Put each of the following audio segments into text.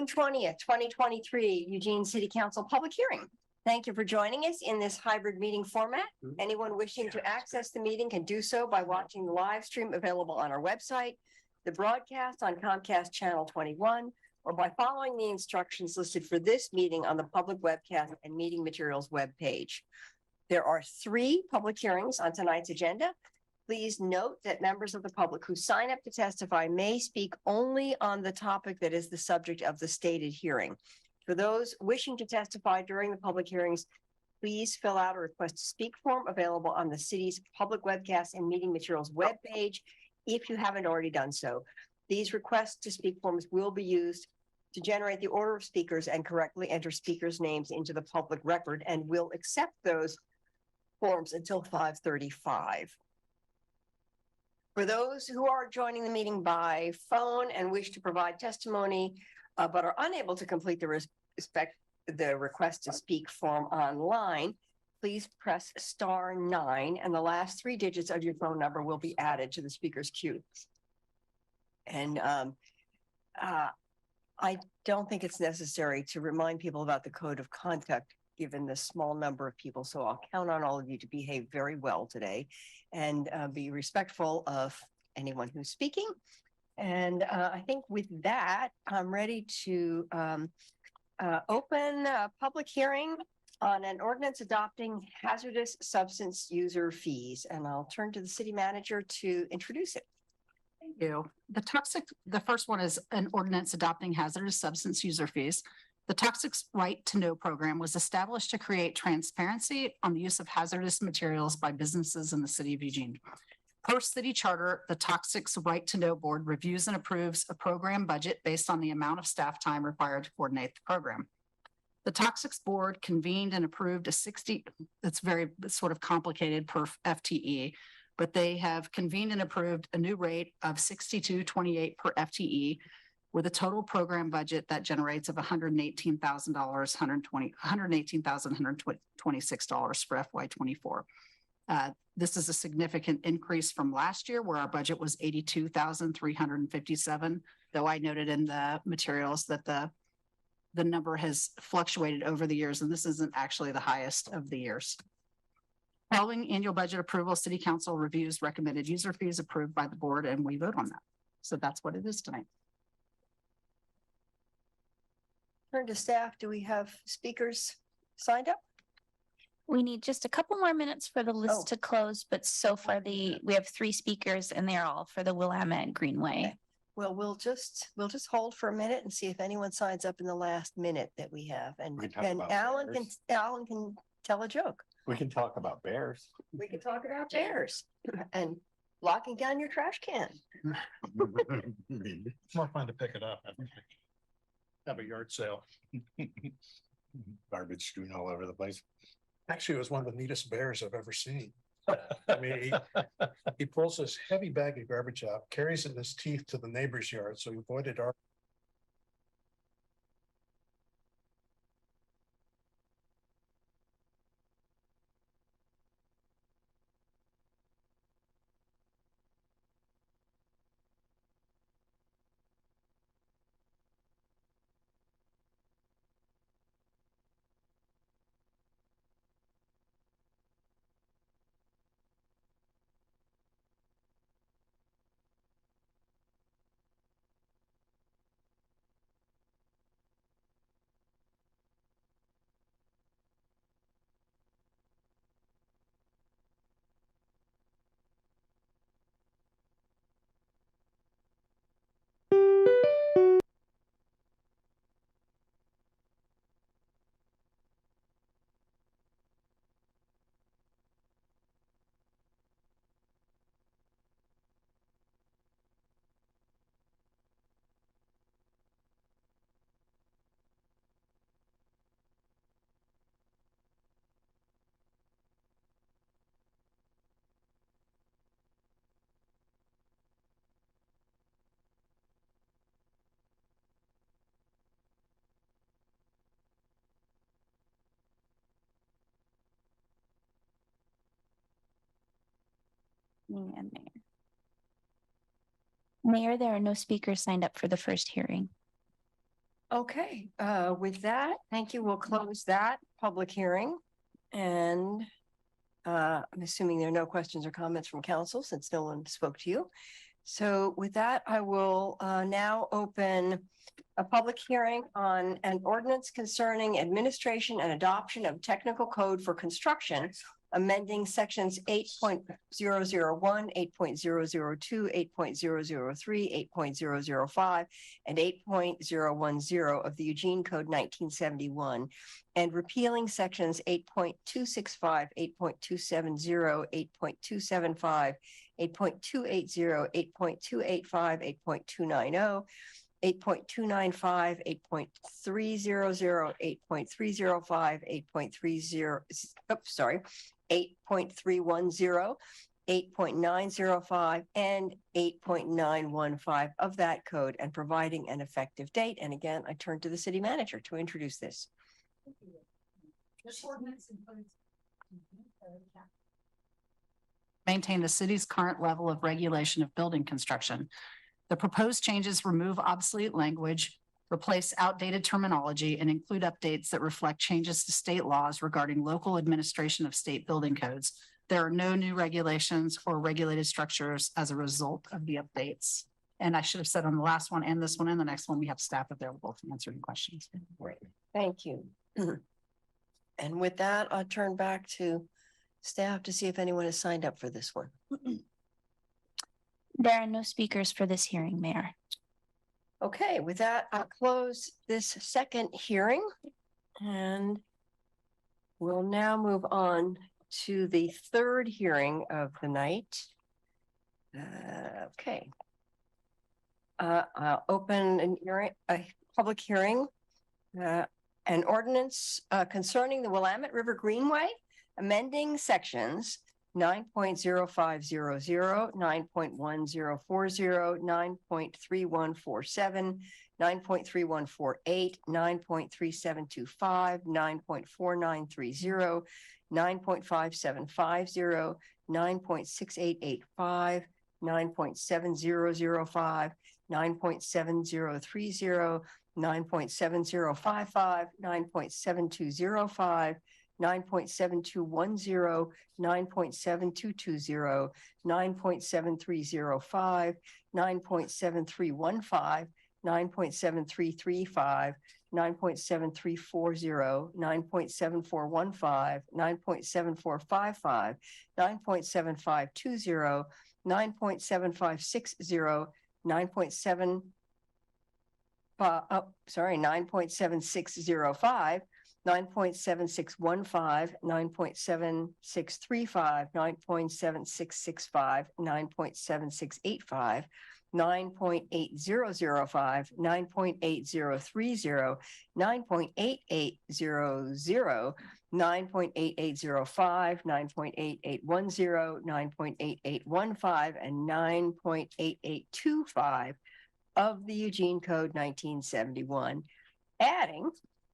June 20th, 2023, Eugene City Council public hearing. Thank you for joining us in this hybrid meeting format. Anyone wishing to access the meeting can do so by watching the live stream available on our website, the broadcast on Comcast Channel 21, or by following the instructions listed for this meeting on the public webcast and meeting materials webpage. There are 3 public hearings on tonight's agenda. Please note that members of the public who sign up to testify may speak only on the topic that is the subject of the stated hearing. For those wishing to testify during the public hearings, please fill out a request to speak form available on the city's public webcast and meeting materials webpage if you haven't already done so. These requests to speak forms will be used to generate the order of speakers and correctly enter speakers' names into the public record, and will accept those forms until 5:35. For those who are joining the meeting by phone and wish to provide testimony, but are unable to complete the request to speak form online, please press *9 and the last 3 digits of your phone number will be added to the speaker's queue. And I don't think it's necessary to remind people about the code of conduct given the small number of people. So I'll count on all of you to behave very well today and be respectful of anyone who's speaking. And I think with that, I'm ready to open a public hearing on an ordinance adopting hazardous substance user fees. And I'll turn to the city manager to introduce it. Thank you. The first one is an ordinance adopting hazardous substance user fees. The Toxics Right to Know program was established to create transparency on the use of hazardous materials by businesses in the city of Eugene. Per city charter, the Toxics Right to Know board reviews and approves a program budget based on the amount of staff time required to coordinate the program. The Toxics board convened and approved it's very sort of complicated per FTE, but they have convened and approved a new rate of $62.28 per FTE with a total program budget that generates of $118,126 for FY24. This is a significant increase from last year where our budget was $82,357, though I noted in the materials that the number has fluctuated over the years, and this isn't actually the highest of the years. Following annual budget approval, City Council reviews recommended user fees approved by the board, and we vote on that. So that's what it is tonight. Turn to staff. Do we have speakers signed up? We need just a couple more minutes for the list to close, but so far we have 3 speakers and they're all for the Willamette Greenway. Okay. Well, we'll just hold for a minute and see if anyone signs up in the last minute that we have. And Alan can tell a joke. We can talk about bears. We can talk about bears and locking down your trash can. It's more fun to pick it up. Have a yard sale. Garbage strewn all over the place. Actually, it was one of the neatest bears I've ever seen. I mean, he pulls this heavy bag of garbage out, carries it in his teeth to the neighbor's yard, so he avoided our. And Mayor, there are no speakers signed up for the first hearing. Okay, with that, thank you. We'll close that public hearing. And I'm assuming there are no questions or comments from council since no one spoke to you. So with that, I will now open a public hearing on an ordinance concerning administration and adoption of technical code for construction, amending sections 8.001, 8.002, 8.003, 8.005, and 8.010 of the Eugene Code 1971, and repealing sections 8.265, 8.270, 8.275, 8.280, 8.285, 8.290, 8.295, 8.300, 8.305, 8.30, oops, sorry, 8.310, 8.905, and 8.915 of that code, and providing an effective date. And again, I turn to the city manager to introduce this. Maintain the city's current level of regulation of building construction. The proposed changes remove obsolete language, replace outdated terminology, and include updates that reflect changes to state laws regarding local administration of state building codes. There are no new regulations or regulated structures as a result of the updates. And I should have said on the last one and this one and the next one, we have staff available to answer any questions. Great, thank you. And with that, I'll turn back to staff to see if anyone has signed up for this one. There are no speakers for this hearing, Mayor. Okay, with that, I'll close this second hearing and we'll now move on to the third hearing of the night. Okay. I'll open a public hearing, an ordinance concerning the Willamette River Greenway, amending sections 9.0500, 9.1040, 9.3147, 9.3148, 9.3725, 9.4930, 9.5750, 9.6885, 9.7005, 9.7030, 9.7055, 9.7205, 9.7210, 9.7220, 9.7305, 9.7315, 9.7335, 9.7340, 9.7415, 9.7455, 9.7520, 9.7560, 9.7605, 9.7615, 9.7635, 9.7665, 9.7685, 9.8005, 9.8030, 9.8800, 9.8805, 9.8810, 9.8815, and 9.8825 of the Eugene Code 1971, adding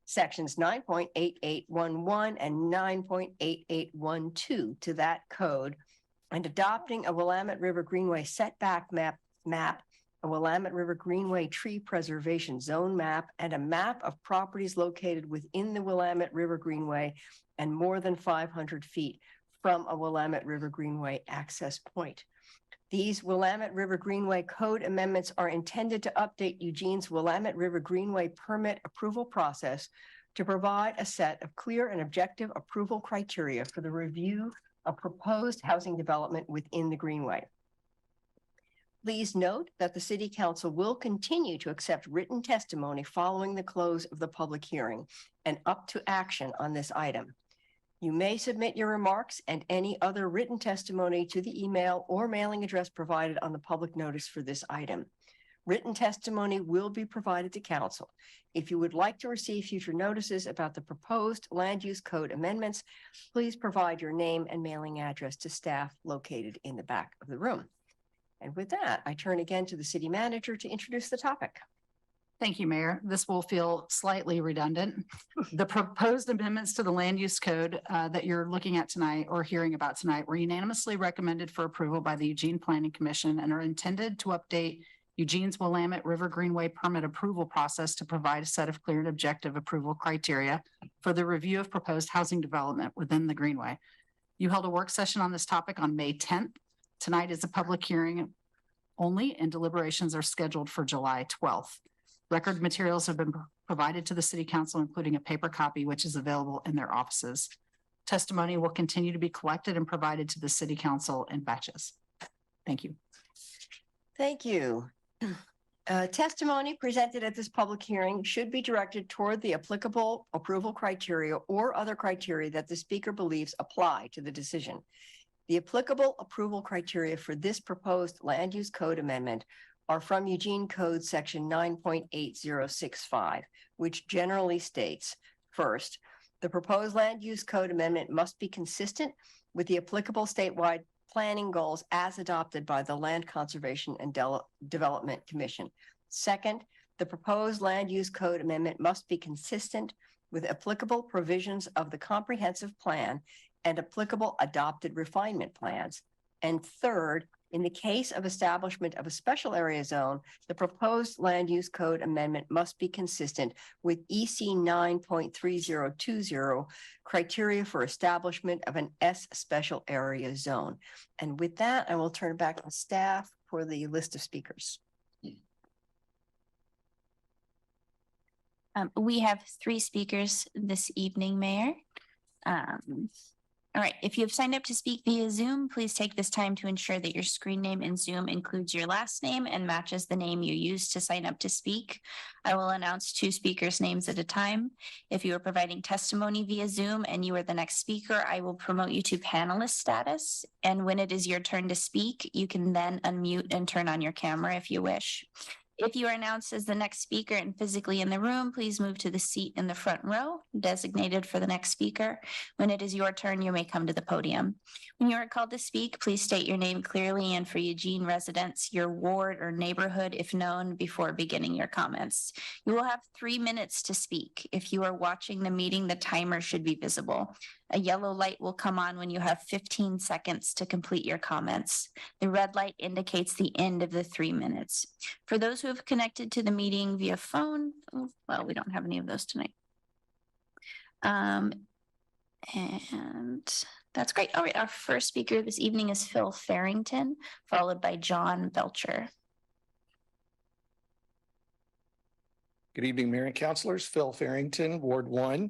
sections 9.8811 and 9.8812 to that code, and adopting a Willamette River Greenway setback map, a Willamette River Greenway tree preservation zone map, and a map of properties located within the Willamette River Greenway and more than 500 feet from a Willamette River Greenway access point. These Willamette River Greenway code amendments are intended to update Eugene's Willamette River Greenway permit approval process to provide a set of clear and objective approval criteria for the review of proposed housing development within the Greenway. Please note that the City Council will continue to accept written testimony following the close of the public hearing and up to action on this item. You may submit your remarks and any other written testimony to the email or mailing address provided on the public notice for this item. Written testimony will be provided to council. If you would like to receive future notices about the proposed land use code amendments, please provide your name and mailing address to staff located in the back of the room. And with that, I turn again to the city manager to introduce the topic. Thank you, Mayor. This will feel slightly redundant. The proposed amendments to the land use code that you're looking at tonight or hearing about tonight were unanimously recommended for approval by the Eugene Planning Commission and are intended to update Eugene's Willamette River Greenway permit approval process to provide a set of clear and objective approval criteria for the review of proposed housing development within the Greenway. You held a work session on this topic on May 10th. Tonight is a public hearing only, and deliberations are scheduled for July 12th. Record materials have been provided to the City Council, including a paper copy, which is available in their offices. Testimony will continue to be collected and provided to the City Council in batches. Thank you. Thank you. Testimony presented at this public hearing should be directed toward the applicable approval criteria or other criteria that the speaker believes apply to the decision. The applicable approval criteria for this proposed land use code amendment are from Eugene Code Section 9.8065, which generally states, first, the proposed land use code amendment must be consistent with the applicable statewide planning goals as adopted by the Land Conservation and Development Commission. Second, the proposed land use code amendment must be consistent with applicable provisions of the comprehensive plan and applicable adopted refinement plans. And third, in the case of establishment of a special area zone, the proposed land use code amendment must be consistent with EC 9.3020 criteria for establishment of an S special area zone. And with that, I will turn it back to staff for the list of speakers. We have 3 speakers this evening, Mayor. All right, if you have signed up to speak via Zoom, please take this time to ensure that your screen name in Zoom includes your last name and matches the name you used to sign up to speak. I will announce 2 speakers' names at a time. If you are providing testimony via Zoom and you are the next speaker, I will promote you to panelist status. And when it is your turn to speak, you can then unmute and turn on your camera if you wish. If you are announced as the next speaker and physically in the room, please move to the seat in the front row designated for the next speaker. When it is your turn, you may come to the podium. When you are called to speak, please state your name clearly and for Eugene residents, your ward or neighborhood, if known, before beginning your comments. You will have 3 minutes to speak. If you are watching the meeting, the timer should be visible. A yellow light will come on when you have 15 seconds to complete your comments. The red light indicates the end of the 3 minutes. For those who have connected to the meeting via phone, well, we don't have any of those tonight. And that's great. All right, our first speaker this evening is Phil Farrington, followed by John Belcher. Good evening, Mayor and Councilors. Phil Farrington, Ward 1.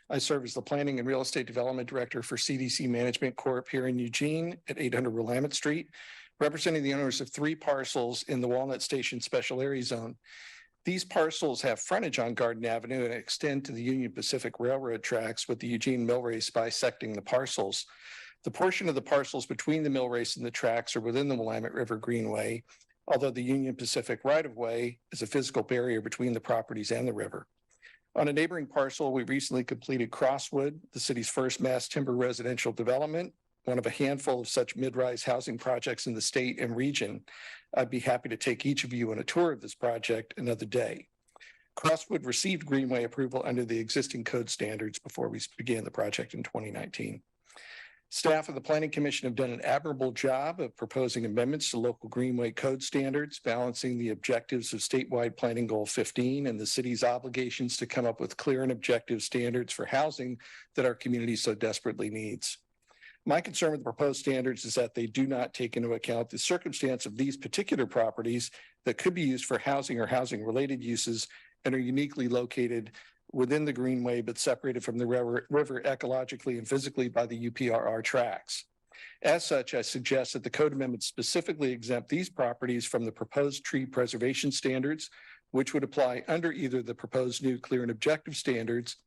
I serve as the Planning and Real Estate Development Director for CDC Management Corp. Here in Eugene at 800 Willamette Street, representing the owners of 3 parcels in the Walnut Station Special Area Zone. These parcels have frontage on Garden Avenue and extend to the Union Pacific Railroad tracks, with the Eugene Mill Race bisecting the parcels. The portion of the parcels between the mill race and the tracks are within the Willamette River Greenway, although the Union Pacific right-of-way is a physical barrier between the properties and the river. On a neighboring parcel, we recently completed Crosswood, the city's first mass timber residential development, one of a handful of such mid-rise housing projects in the state and region. I'd be happy to take each of you on a tour of this project another day. Crosswood received Greenway approval under the existing code standards before we began the project in 2019. Staff of the Planning Commission have done an admirable job of proposing amendments to local Greenway code standards, balancing the objectives of statewide Planning Goal 15 and the city's obligations to come up with clear and objective standards for housing that our community so desperately needs. My concern with the proposed standards is that they do not take into account the circumstance of these particular properties that could be used for housing or housing-related uses and are uniquely located within the Greenway, but separated from the river ecologically and physically by the UPRR tracks. As such, I suggest that the code amendment specifically exempt these properties from the proposed tree preservation standards, which would apply under either the proposed new clear and objective standards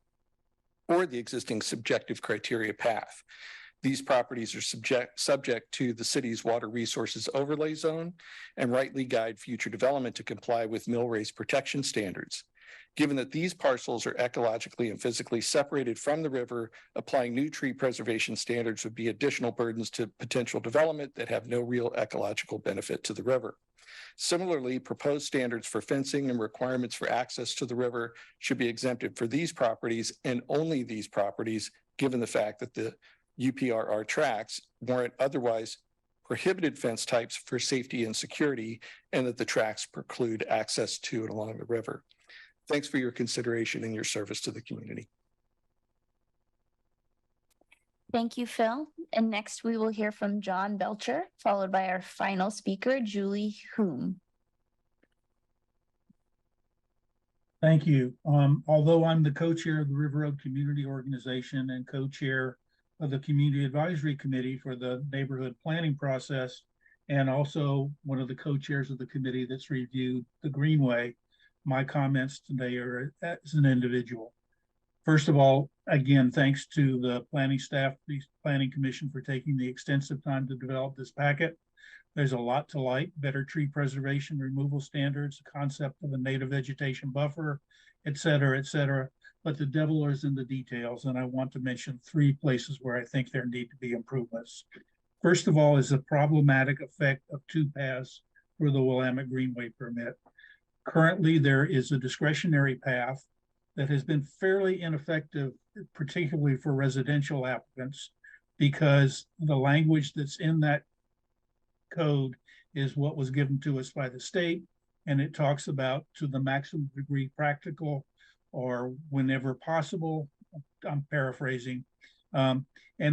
or the existing subjective criteria path. These properties are subject to the city's water resources overlay zone and rightly guide future development to comply with mill race protection standards. Given that these parcels are ecologically and physically separated from the river, applying new tree preservation standards would be additional burdens to potential development that have no real ecological benefit to the river. Similarly, proposed standards for fencing and requirements for access to the river should be exempted for these properties and only these properties, given the fact that the UPRR tracks warrant otherwise prohibited fence types for safety and security, and that the tracks preclude access to and along the river. Thanks for your consideration and your service to the community. Thank you, Phil. And next we will hear from John Belcher, followed by our final speaker, Julie Hume. Thank you. Although I'm the co-chair of the River Road Community Organization and co-chair of the Community Advisory Committee for the neighborhood planning process, and also one of the co-chairs of the committee that's reviewed the Greenway, my comments today are as an individual. First of all, again, thanks to the planning staff, the Planning Commission, for taking the extensive time to develop this packet. There's a lot to like: better tree preservation, removal standards, the concept of a native vegetation buffer, et cetera, et cetera. But the devil is in the details, and I want to mention 3 places where I think there need to be improvements. First of all is the problematic effect of 2 paths for the Willamette Greenway permit. Currently, there is a discretionary path that has been fairly ineffective, particularly for residential applicants, because the language that's in that code is what was given to us by the state, and it talks about to the maximum degree practical or whenever possible. I'm paraphrasing. And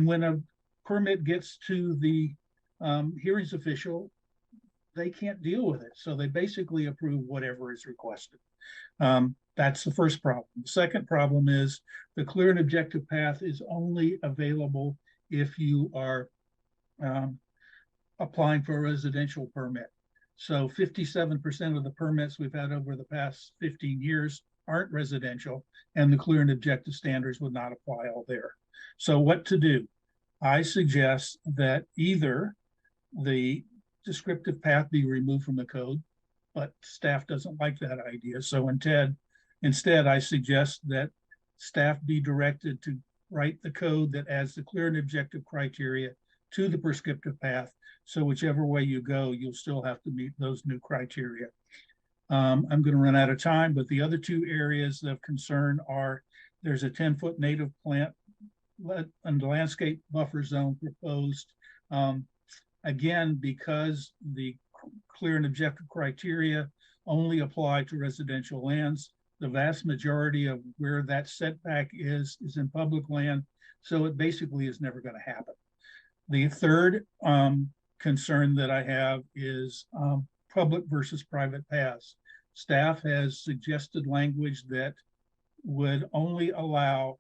when a permit gets to the hearings official, they can't deal with it. So they basically approve whatever is requested. That's the first problem. The second problem is the clear and objective path is only available if you are applying for a residential permit. So 57% of the permits we've had over the past 15 years aren't residential, and the clear and objective standards would not apply all there. So what to do? I suggest that either the descriptive path be removed from the code, but staff doesn't like that idea. So instead, I suggest that staff be directed to write the code that adds the clear and objective criteria to the prescriptive path. So whichever way you go, you'll still have to meet those new criteria. I'm going to run out of time, but the other 2 areas of concern are: there's a 10-foot native plant and landscape buffer zone proposed. Again, because the clear and objective criteria only apply to residential lands, the vast majority of where that setback is in public land. So it basically is never going to happen. The third concern that I have is public versus private paths. Staff has suggested language that would only allow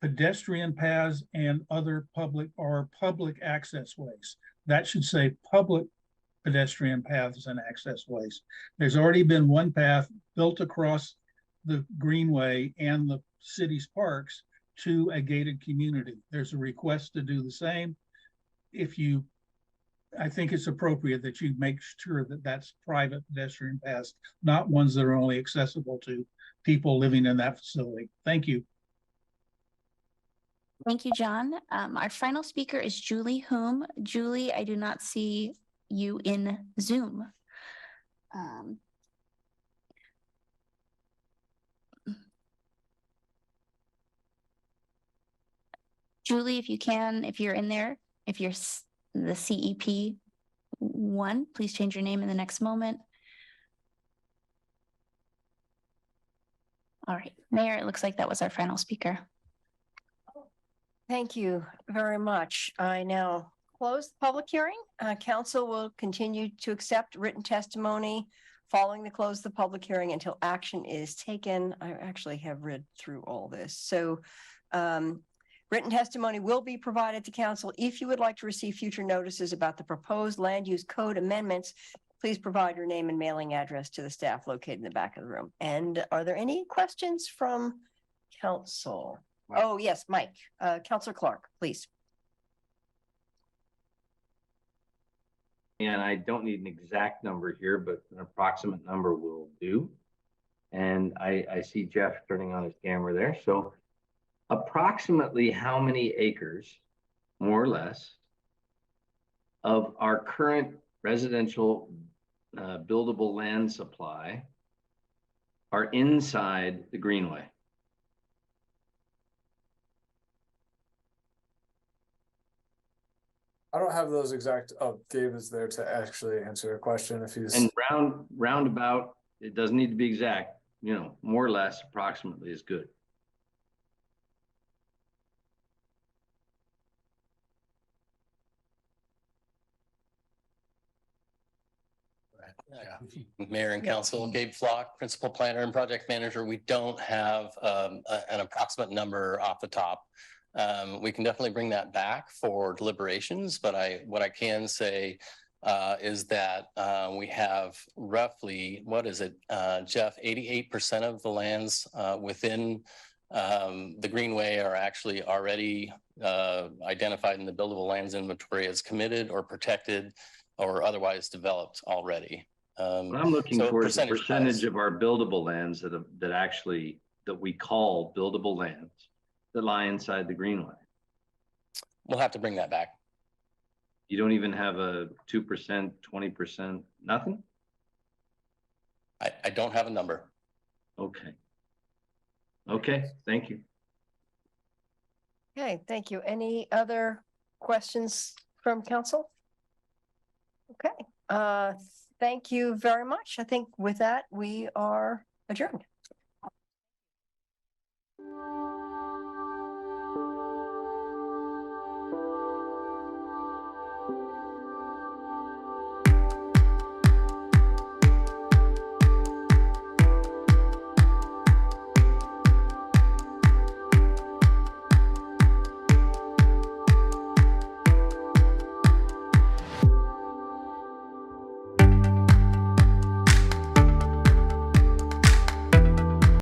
pedestrian paths and other public access ways. That should say public pedestrian paths and access ways. There's already been one path built across the Greenway and the city's parks to a gated community. There's a request to do the same. I think it's appropriate that you make sure that that's private pedestrian paths, not ones that are only accessible to people living in that facility. Thank you. Thank you, John. Our final speaker is Julie Hume. Julie, I do not see you in Zoom. Julie, if you can, if you're in there, if you're the CEP 1, please change your name in the next moment. All right, Mayor, it looks like that was our final speaker. Thank you very much. I now close the public hearing. Council will continue to accept written testimony following the close of the public hearing until action is taken. I actually have read through all this. So written testimony will be provided to council. If you would like to receive future notices about the proposed land use code amendments, please provide your name and mailing address to the staff located in the back of the room. And are there any questions from council? Mike. Oh, yes, Mike. Councilor Clark, please. And I don't need an exact number here, but an approximate number will do. And I see Jeff turning on his camera there. So approximately how many acres, more or less, of our current residential buildable land supply are inside the Greenway? I don't have those exact, oh, Dave is there to actually answer your question if he's. And roundabout, it doesn't need to be exact, you know, more or less approximately is good. Mayor and Council, Gabe Flock, Principal Planner and Project Manager. We don't have an approximate number off the top. We can definitely bring that back for deliberations, but what I can say is that we have roughly, what is it, Jeff, 88% of the lands within the Greenway are actually already identified in the buildable lands inventory as committed or protected or otherwise developed already. What I'm looking so for is the percentage-wise. percentage of our buildable lands that we call buildable lands that lie inside the Greenway. We'll have to bring that back. You don't even have a 2%, 20%, nothing? I don't have a number. Okay. Okay, thank you. Okay, thank you. Any other questions from council? Okay, thank you very much. I think with that, we are adjourned.